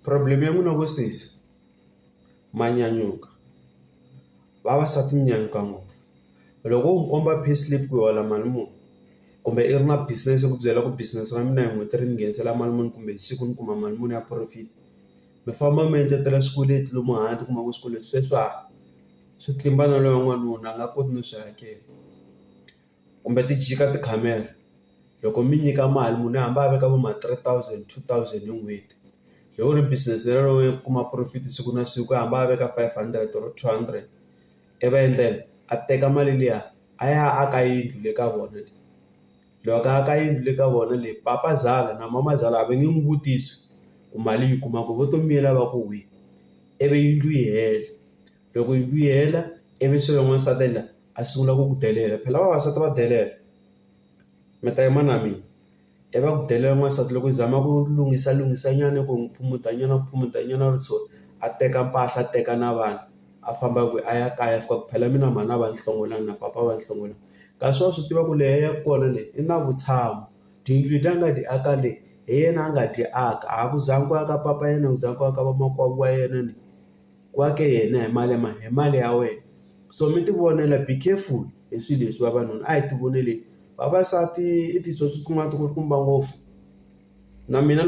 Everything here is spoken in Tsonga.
Problem ya n'wina vo sesi ma nyanyuka, vavasati mi nyanyuka ngopfu. Loko u n'wi komba payslip ku hola mali muni, kumbe i ri na business ku byela ku business ra mina hi n'hweti ri ni nghenisela mali muni, kumbe hi siku ni kuma mali muni ya profit, mi famba mi endletela swikweleti lomu handle kuma ku swikweleti sweswi swi tlimba na loyi n'wanuna a nga koti no swi hakela. Kumbe ti jika tikhamera, loko mi nyika mali munhu i hamba a veka vo ma 3,000 2,000 hi n'hweti. Loko ri business lero yi kuma profit siku na siku a hamba a veka 500 or 200, i va endlela a teka mali liya a ya aka yindlu le ka vona leyi. Loko a aka yindlu le ka vona leyi, papa Zala na mama Zala a va nge n'wi vutisi ku mali yi kuma ku vo to miyela va ku hwi, ivi yindlu yi hela. Loko yindlu yi hela ivi swilo n'wansati la a sungula ku ku delela, phela vavasati va delela, mi ta yima na mina. I va ku delela n'wansati loko u zama ku lunghisa nyana ku phumunda nyana ritshuri, a teka mpahla a teka na vana a famba kwihi a ya kaya fika ku phela mina mhani a va ni hlongolangi na papa va ni hlongolangi. Kasi wa swi tiva ku leyi ya kona leyi i na vutshamo, tiyindlu leti a nga ti aka leyi hi yena a nga ti aka, a ku zangi ku aka papa yena, ku zangi ku aka vamakwavo wa yena ni ku ake yena hi mali hi mali ya wena. So mi ti vonela, be careful hi swilo leswi vavanuna a hi ti voneleni. Vavasati i titsotsi ti kulukumba ngopfu na mina.